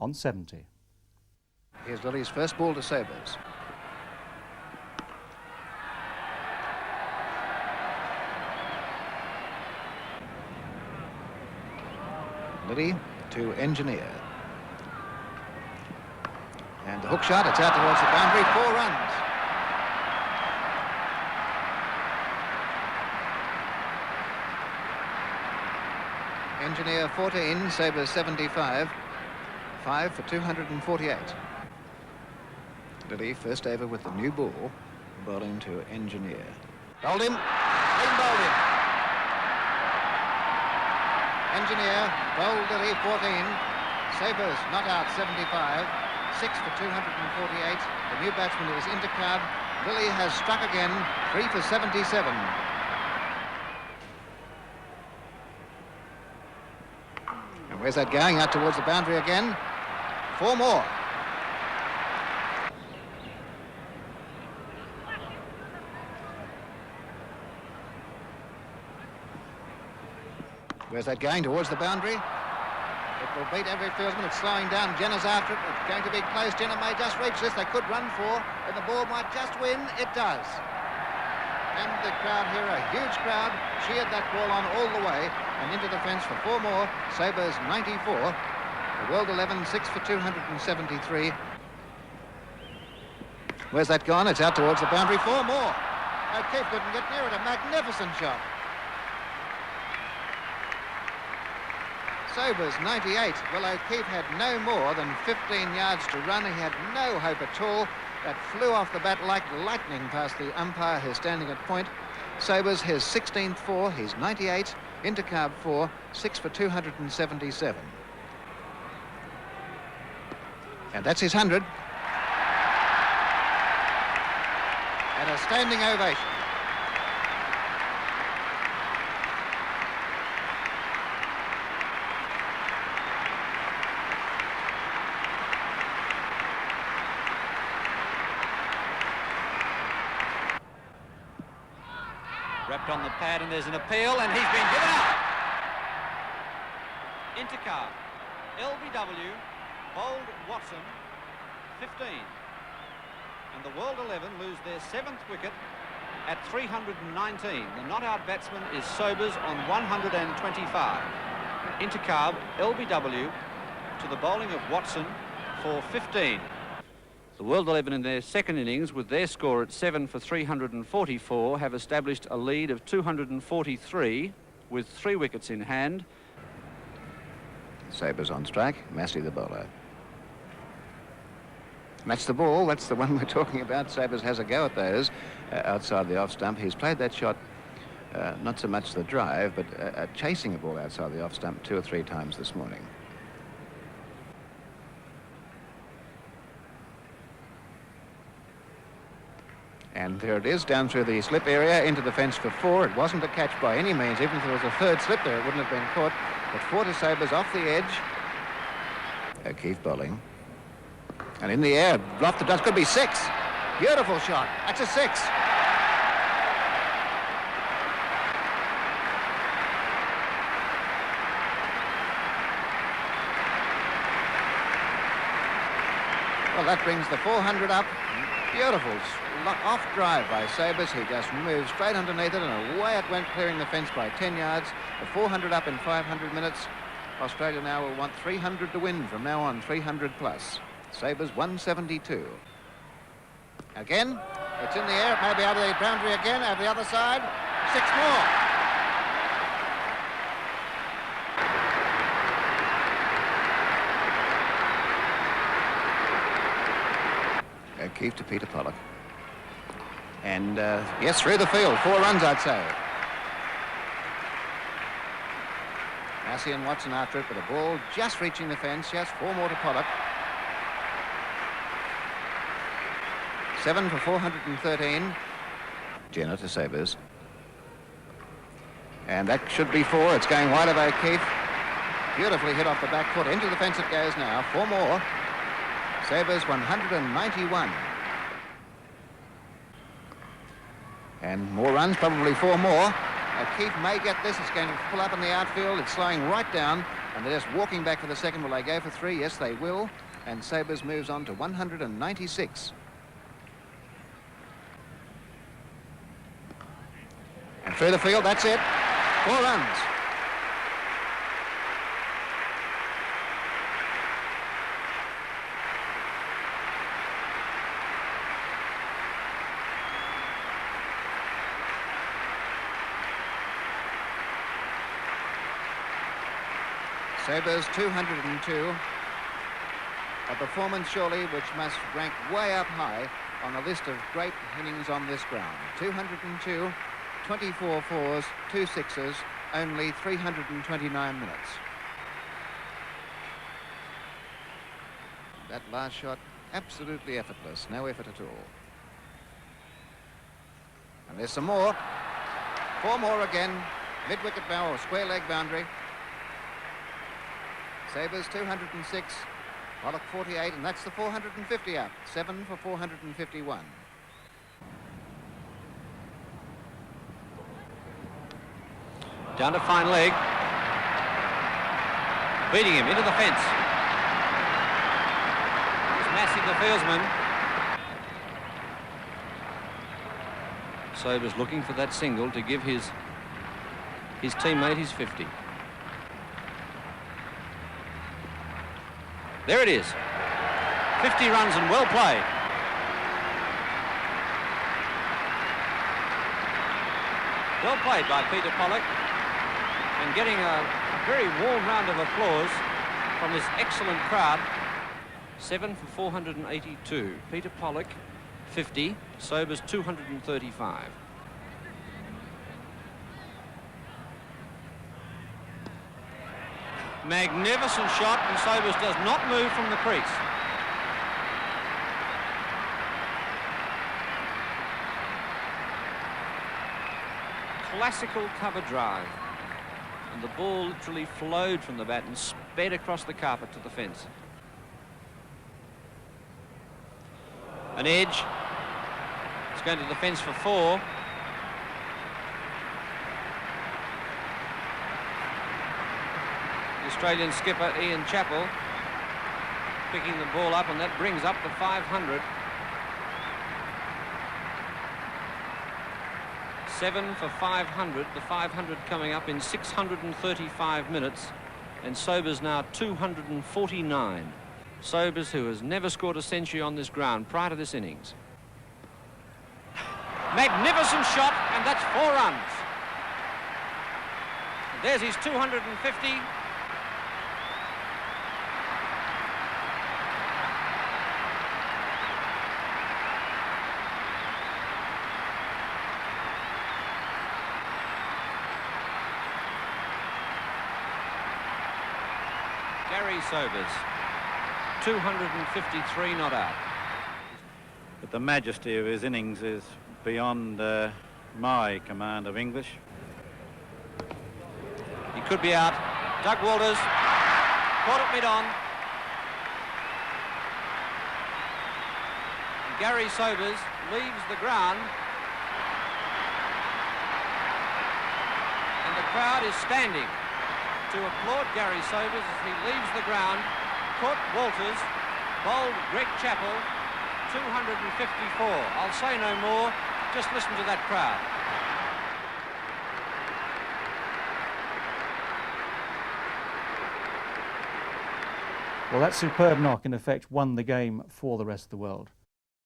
on 70. Here's Lily's first ball to Sabres. Lily to Engineer. And the hook shot, it's out towards the boundary, 4 runs. Engineer 14, Sabres 75, 5 for 248. Lily first over with the new ball, bowling to Engineer. Bowled him, clean bowled him. Engineer, bowled Lily 14, Sabres not out 75, 6 for 248. The new batsman is Intercard. Lily has struck again, 3 for 77. And where's that going? Out towards the boundary again. 4 more. Where's that going? Towards the boundary. It will beat every fieldsman. It's slowing down. Jenner's after it. It's going to be close. Jenner may just reach this. They could run 4, and the ball might just win. It does. And the crowd here, a huge crowd, cheered that ball on all the way and into the fence for 4 more. Sabres 94. The World 11, 6 for 273. Where's that gone? It's out towards the boundary. 4 more. O'Keefe couldn't get near it. A magnificent shot. Sabres 98. Well, O'Keefe had no more than 15 yards to run. He had no hope at all. That flew off the bat like lightning past the umpire who's standing at point. Sabres his 16th 4. He's 98. Intercarb 4. 6 for 277. And that's his 100. And a standing ovation. Wrapped on the pad, and there's an appeal, and he's been given up. Intercar, LBW, bowled Watson, 15. And the World 11 lose their 7th wicket at 319. The not-out batsman is Sobers on 125. Intercarb, LBW, to the bowling of Watson for 15. The World 11 in their second innings, with their score at 7 for 344, have established a lead of 243 with 3 wickets in hand. Sabres on strike, Massey the bowler. And that's the ball, that's the one we're talking about. Sabres has a go at those outside the off stump. He's played that shot, not so much the drive, but chasing a ball outside the off stump 2 or 3 times this morning. And there it is, down through the slip area, into the fence for 4. It wasn't a catch by any means. Even if there was a 3rd slip there, it wouldn't have been caught. But 4 to Sabres off the edge. O'Keefe bowling. And in the air, lofted does, could be 6. Beautiful shot. That's a 6. Well, that brings the 400 up. Beautiful off drive by Sabres. He just moved straight underneath it, and away it went, clearing the fence by 10 yards. The 400 up in 500 minutes. Australia now will want 300 to win from now on, 300 plus. Sabres 172. Again, it's in the air. It may be out of the boundary again, over the other side. 6 more. O'Keefe to Peter Pollock. And yes, through the field, 4 runs, I'd say. Massey and Watson after it, with the ball just reaching the fence. Yes, 4 more to Pollock. 7 for 413. Jenner to Sabres. And that should be 4. It's going wide of O'Keefe. Beautifully hit off the back foot. Into the fence it goes now. 4 more. Sabres 191. And more runs, probably 4 more. O'Keefe may get this. It's going to pull up in the outfield. It's slowing right down. And they're just walking back for the second. Will they go for 3? Yes, they will. And Sabres moves on to 196. And through the field, that's it. 4 runs. Sabres 202. A performance surely which must rank way up high on a list of great innings on this ground. 202, 24 fours, 2 sixes, only 329 minutes. That last shot, absolutely effortless, no effort at all. And there's some more. 4 more again, mid-wicket bow or square leg boundary. Sabres 206, Pollock 48, and that's the 450 up. 7 for 451. Down to fine leg. Beating him into the fence. It's Massey, the fieldsman. Sabres looking for that single to give his teammate his 50. There it is. 50 runs and well played. Well played by Peter Pollock, and getting a very warm round of applause from this excellent crowd. 7 for 482. Peter Pollock, 50. Sabres, 235. Magnificent shot, and Sabres does not move from the crease. Classical cover drive, and the ball literally flowed from the bat and sped across the carpet to the fence. An edge. It's going to the fence for 4. Australian skipper Ian Chappell picking the ball up, and that brings up the 500. 7 for 500, the 500 coming up in 635 minutes, and Sabres now 249. Sabres, who has never scored a century on this ground prior to this innings. Magnificent shot, and that's 4 runs. And there's his 250. Gary Sobers, 253 not out. But the majesty of his innings is beyond my command of English. He could be out. Doug Walters, caught it mid-on. And Gary Sobers leaves the ground. And the crowd is standing to applaud Gary Sobers as he leaves the ground. Caught Walters, bowled Greg Chappell, 254. I'll say no more, just listen to that crowd. Well, that superb knock in effect won the game for the rest of the world.